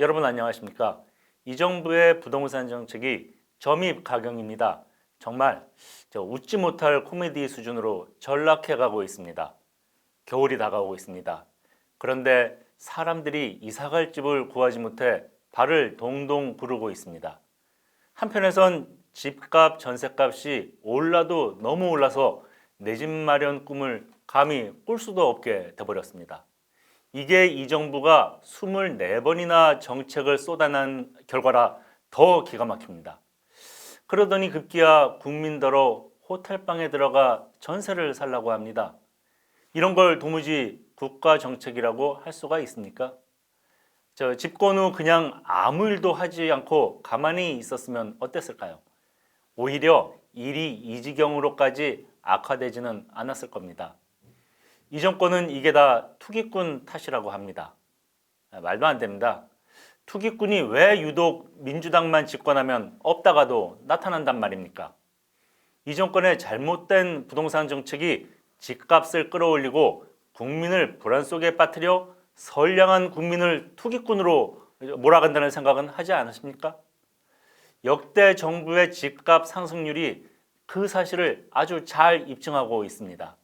여러분 안녕하십니까? 이 정부의 부동산 정책이 점입 가경입니다. 정말 웃지 못할 코미디 수준으로 전락해 가고 있습니다. 겨울이 다가오고 있습니다. 그런데 사람들이 이사갈 집을 구하지 못해 발을 동동 구르고 있습니다. 한편에선 집값, 전셋값이 올라도 너무 올라서 내 집 마련 꿈을 감히 꿀 수도 없게 돼버렸습니다. 이게 이 정부가 24번이나 정책을 쏟아낸 결과라 더 기가 막힙니다. 그러더니 급기야 국민더러 호텔방에 들어가 전세를 살라고 합니다. 이런 걸 도무지 국가 정책이라고 할 수가 있습니까? 집권 후 그냥 아무 일도 하지 않고 가만히 있었으면 어땠을까요? 오히려 일이 이 지경으로까지 악화되지는 않았을 겁니다. 이 정권은 이게 다 투기꾼 탓이라고 합니다. 말도 안 됩니다. 투기꾼이 왜 유독 민주당만 집권하면 없다가도 나타난단 말입니까? 이 정권의 잘못된 부동산 정책이 집값을 끌어올리고 국민을 불안 속에 빠뜨려 선량한 국민을 투기꾼으로 몰아간다는 생각은 하지 않으십니까? 역대 정부의 집값 상승률이 그 사실을 아주 잘 입증하고 있습니다.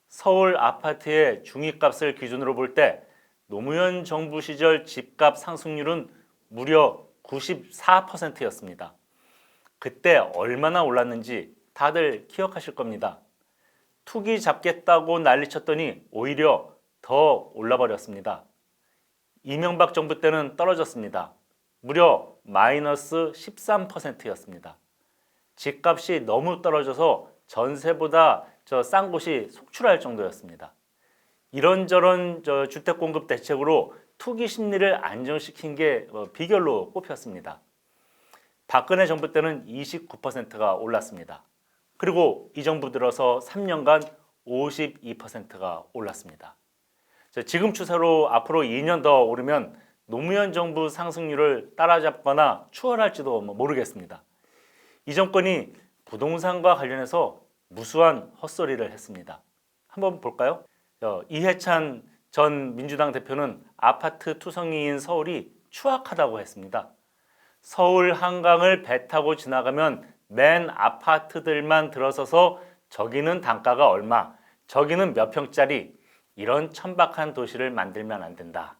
서울 아파트의 중위값을 기준으로 볼 때 노무현 정부 시절 집값 상승률은 무려 94%였습니다. 그때 얼마나 올랐는지 다들 기억하실 겁니다. 투기 잡겠다고 난리쳤더니 오히려 더 올라버렸습니다. 이명박 정부 때는 떨어졌습니다. 무려 마이너스 13%였습니다. 집값이 너무 떨어져서 전세보다 싼 곳이 속출할 정도였습니다. 이런저런 주택 공급 대책으로 투기 심리를 안정시킨 게 비결로 꼽혔습니다. 박근혜 정부 때는 29%가 올랐습니다. 그리고 이 정부 들어서 3년간 52%가 올랐습니다. 지금 추세로 앞으로 2년 더 오르면 노무현 정부 상승률을 따라잡거나 추월할지도 모르겠습니다. 이 정권이 부동산과 관련해서 무수한 헛소리를 했습니다. 한번 볼까요? 이해찬 전 민주당 대표는 아파트 투성이인 서울이 추악하다고 했습니다. 서울 한강을 배 타고 지나가면 맨 아파트들만 들어서서 저기는 단가가 얼마, 저기는 몇 평짜리, 이런 천박한 도시를 만들면 안 된다.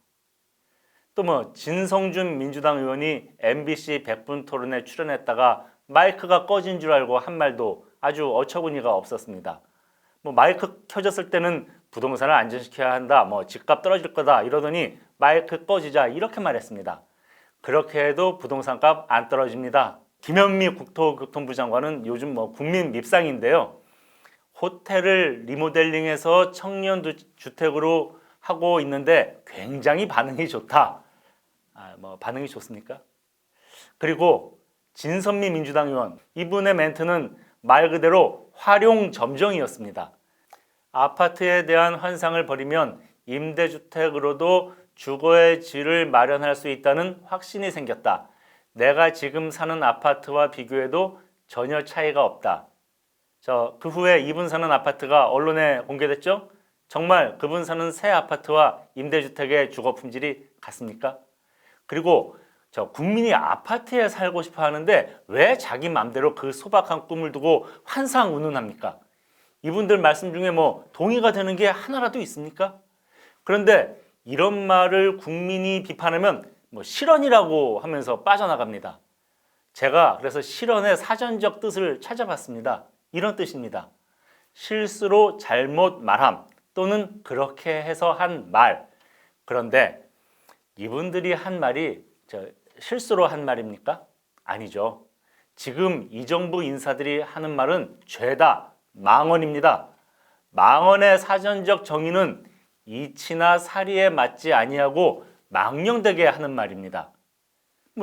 또 진성준 민주당 의원이 MBC 100분 토론에 출연했다가 마이크가 꺼진 줄 알고 한 말도 아주 어처구니가 없었습니다. 마이크 켜졌을 때는 부동산을 안정시켜야 한다, 집값 떨어질 거다 이러더니 마이크 꺼지자 이렇게 말했습니다. 그렇게 해도 부동산값 안 떨어집니다. 김현미 국토교통부 장관은 요즘 국민 밉상인데요. 호텔을 리모델링해서 청년 주택으로 하고 있는데 굉장히 반응이 좋다. 반응이 좋습니까? 그리고 진선미 민주당 의원, 이분의 멘트는 말 그대로 활용점정이었습니다. 아파트에 대한 환상을 버리면 임대주택으로도 주거의 질을 마련할 수 있다는 확신이 생겼다. 내가 지금 사는 아파트와 비교해도 전혀 차이가 없다. 그 후에 이분 사는 아파트가 언론에 공개됐죠? 정말 그분 사는 새 아파트와 임대주택의 주거 품질이 같습니까? 그리고 국민이 아파트에 살고 싶어 하는데 왜 자기 맘대로 그 소박한 꿈을 두고 환상운운합니까? 이분들 말씀 중에 동의가 되는 게 하나라도 있습니까? 그런데 이런 말을 국민이 비판하면 실언이라고 하면서 빠져나갑니다. 제가 그래서 실언의 사전적 뜻을 찾아봤습니다. 이런 뜻입니다. 실수로 잘못 말함 또는 그렇게 해서 한 말. 그런데 이분들이 한 말이 실수로 한 말입니까? 아니죠. 지금 이 정부 인사들이 하는 말은 죄다, 망언입니다. 망언의 사전적 정의는 이치나 사리에 맞지 아니하고 망령되게 하는 말입니다.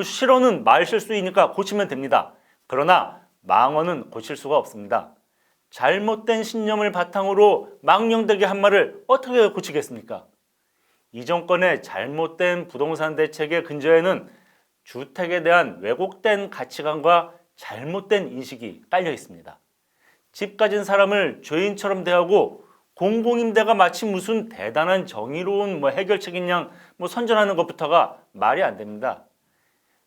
실언은 말 실수이니까 고치면 됩니다. 그러나 망언은 고칠 수가 없습니다. 잘못된 신념을 바탕으로 망령되게 한 말을 어떻게 고치겠습니까? 이 정권의 잘못된 부동산 대책의 근저에는 주택에 대한 왜곡된 가치관과 잘못된 인식이 깔려 있습니다. 집 가진 사람을 죄인처럼 대하고 공공임대가 마치 무슨 대단한 정의로운 해결책인 양 선전하는 것부터가 말이 안 됩니다.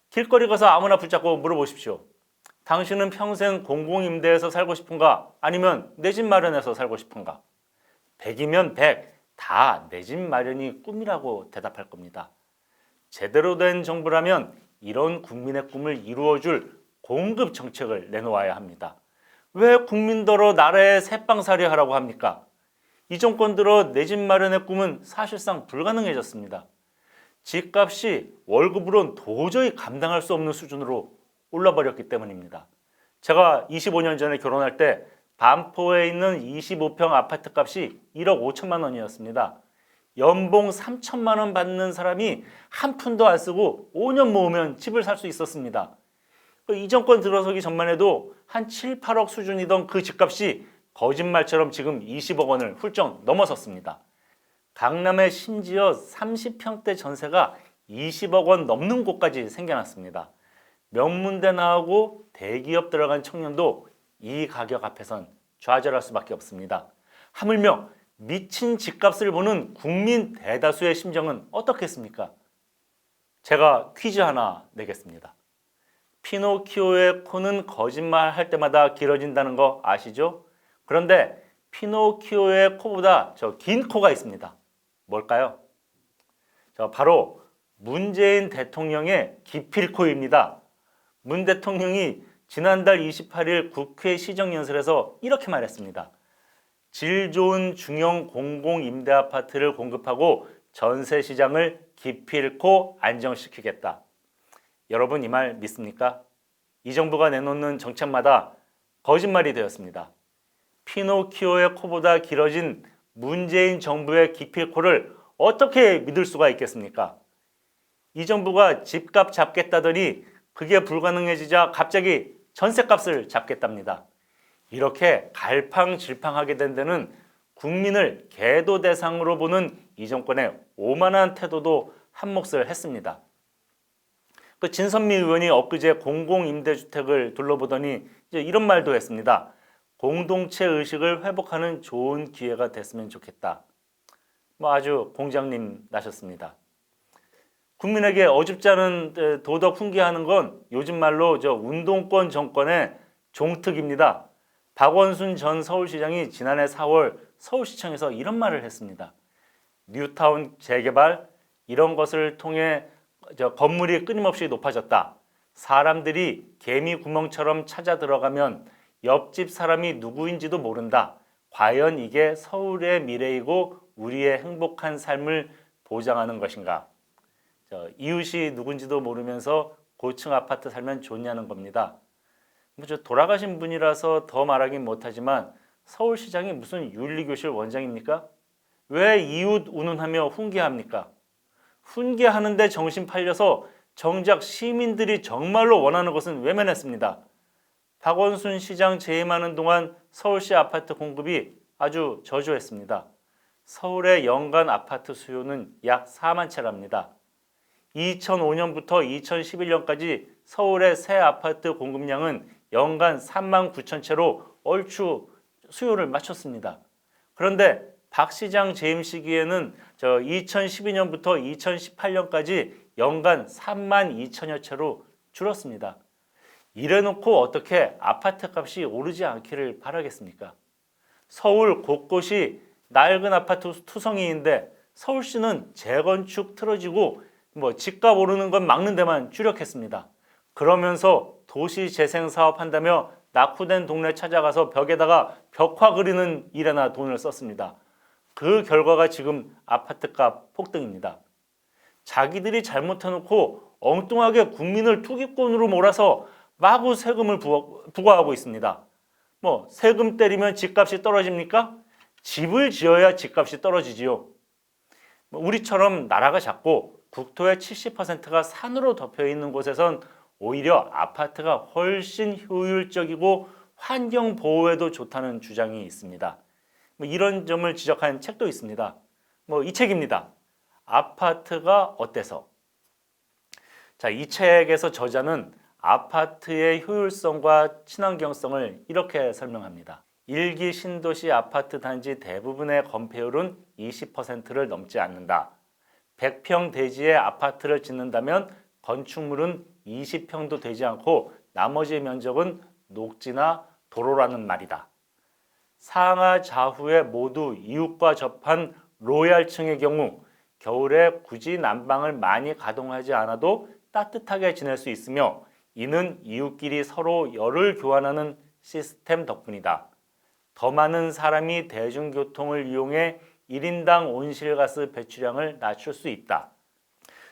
길거리 가서 아무나 붙잡고 물어보십시오. 당신은 평생 공공임대에서 살고 싶은가? 아니면 내 집 마련해서 살고 싶은가? 100이면 100, 다 내 집 마련이 꿈이라고 대답할 겁니다. 제대로 된 정부라면 이런 국민의 꿈을 이루어줄 공급 정책을 내놓아야 합니다. 왜 국민더러 나라에 새빵살이 하라고 합니까? 이 정권 들어 내 집 마련의 꿈은 사실상 불가능해졌습니다. 집값이 월급으론 도저히 감당할 수 없는 수준으로 올라버렸기 때문입니다. 제가 25년 전에 결혼할 때 반포에 있는 25평 아파트 값이 1억 5천만 원이었습니다. 연봉 3천만 원 받는 사람이 한 푼도 안 쓰고 5년 모으면 집을 살 수 있었습니다. 이 정권 들어서기 전만 해도 한 7, 8억 수준이던 그 집값이 거짓말처럼 지금 20억 원을 훌쩍 넘어섰습니다. 강남에 심지어 30평대 전세가 20억 원 넘는 곳까지 생겨났습니다. 명문대 나오고 대기업 들어간 청년도 이 가격 앞에선 좌절할 수밖에 없습니다. 하물며 미친 집값을 보는 국민 대다수의 심정은 어떻겠습니까? 제가 퀴즈 하나 내겠습니다. 피노키오의 코는 거짓말 할 때마다 길어진다는 거 아시죠? 그런데 피노키오의 코보다 긴 코가 있습니다. 뭘까요? 바로 문재인 대통령의 기필코입니다. 문 대통령이 지난달 28일 국회 시정연설에서 이렇게 말했습니다. 질 좋은 중형 공공임대아파트를 공급하고 전세시장을 기필코 안정시키겠다. 여러분 이 말 믿습니까? 이 정부가 내놓는 정책마다 거짓말이 되었습니다. 피노키오의 코보다 길어진 문재인 정부의 기필코를 어떻게 믿을 수가 있겠습니까? 이 정부가 집값 잡겠다더니 그게 불가능해지자 갑자기 전세값을 잡겠답니다. 이렇게 갈팡질팡하게 된 데는 국민을 계도 대상으로 보는 이 정권의 오만한 태도도 한몫을 했습니다. 진선미 의원이 엊그제 공공임대주택을 둘러보더니 이런 말도 했습니다. 공동체 의식을 회복하는 좋은 기회가 됐으면 좋겠다. 아주 공장님 나셨습니다. 국민에게 어줍지 않은 도덕 훈계하는 건 요즘 말로 운동권 정권의 종특입니다. 박원순 전 서울시장이 지난해 4월 서울시청에서 이런 말을 했습니다. 뉴타운 재개발 이런 것을 통해 건물이 끊임없이 높아졌다. 사람들이 개미 구멍처럼 찾아 들어가면 옆집 사람이 누구인지도 모른다. 과연 이게 서울의 미래이고 우리의 행복한 삶을 보장하는 것인가? 이웃이 누군지도 모르면서 고층 아파트 살면 좋냐는 겁니다. 돌아가신 분이라서 더 말하긴 못하지만 서울시장이 무슨 윤리교실 원장입니까? 왜 이웃 운운하며 훈계합니까? 훈계하는데 정신 팔려서 정작 시민들이 정말로 원하는 것은 외면했습니다. 박원순 시장 재임하는 동안 서울시 아파트 공급이 아주 저조했습니다. 서울의 연간 아파트 수요는 약 4만 채랍니다. 2005년부터 2011년까지 서울의 새 아파트 공급량은 연간 3만 9천 채로 얼추 수요를 맞췄습니다. 그런데 박 시장 재임 시기에는 2012년부터 2018년까지 연간 3만 2천여 채로 줄었습니다. 이래놓고 어떻게 아파트 값이 오르지 않기를 바라겠습니까? 서울 곳곳이 낡은 아파트 투성이인데 서울시는 재건축 틀어지고 집값 오르는 건 막는 데만 주력했습니다. 그러면서 도시 재생 사업 한다며 낙후된 동네 찾아가서 벽에다가 벽화 그리는 일에나 돈을 썼습니다. 그 결과가 지금 아파트값 폭등입니다. 자기들이 잘못해놓고 엉뚱하게 국민을 투기꾼으로 몰아서 마구 세금을 부과하고 있습니다. 세금 때리면 집값이 떨어집니까? 집을 지어야 집값이 떨어지지요. 우리처럼 나라가 작고 국토의 70%가 산으로 덮여 있는 곳에선 오히려 아파트가 훨씬 효율적이고 환경 보호에도 좋다는 주장이 있습니다. 이런 점을 지적한 책도 있습니다. 이 책입니다. 아파트가 어때서? 이 책에서 저자는 아파트의 효율성과 친환경성을 이렇게 설명합니다. 일기 신도시 아파트 단지 대부분의 건폐율은 20%를 넘지 않는다. 100평 대지의 아파트를 짓는다면 건축물은 20평도 되지 않고 나머지 면적은 녹지나 도로라는 말이다. 상하 좌우에 모두 이웃과 접한 로얄층의 경우 겨울에 굳이 난방을 많이 가동하지 않아도 따뜻하게 지낼 수 있으며 이는 이웃끼리 서로 열을 교환하는 시스템 덕분이다. 더 많은 사람이 대중교통을 이용해 1인당 온실가스 배출량을 낮출 수 있다.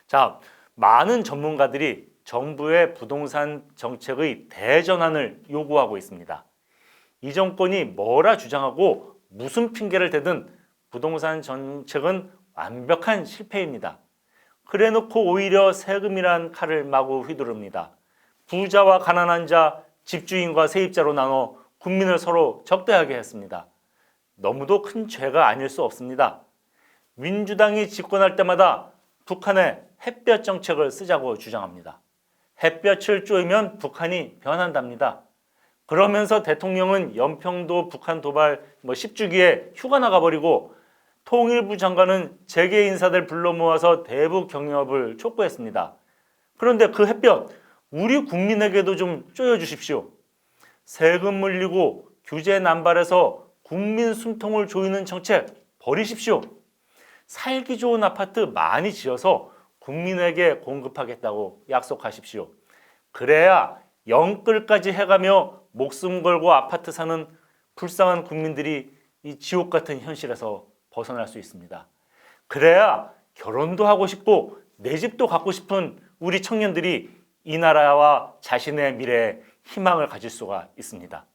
자, 많은 전문가들이 정부의 부동산 정책의 대전환을 요구하고 있습니다. 이 정권이 뭐라 주장하고 무슨 핑계를 대든 부동산 정책은 완벽한 실패입니다. 그래놓고 오히려 세금이란 칼을 마구 휘두릅니다. 부자와 가난한 자, 집주인과 세입자로 나눠 국민을 서로 적대하게 했습니다. 너무도 큰 죄가 아닐 수 없습니다. 민주당이 집권할 때마다 북한의 햇볕 정책을 쓰자고 주장합니다. 햇볕을 쬐면 북한이 변한답니다. 그러면서 대통령은 연평도 북한 도발 10주기에 휴가 나가버리고 통일부 장관은 재계 인사들 불러 모아서 대북 경협을 촉구했습니다. 그런데 그 햇볕 우리 국민에게도 좀 쪼여주십시오. 세금 물리고 규제 남발해서 국민 숨통을 조이는 정책 버리십시오. 살기 좋은 아파트 많이 지어서 국민에게 공급하겠다고 약속하십시오. 그래야 영끌까지 해가며 목숨 걸고 아파트 사는 불쌍한 국민들이 이 지옥 같은 현실에서 벗어날 수 있습니다. 그래야 결혼도 하고 싶고 내 집도 갖고 싶은 우리 청년들이 이 나라와 자신의 미래에 희망을 가질 수가 있습니다.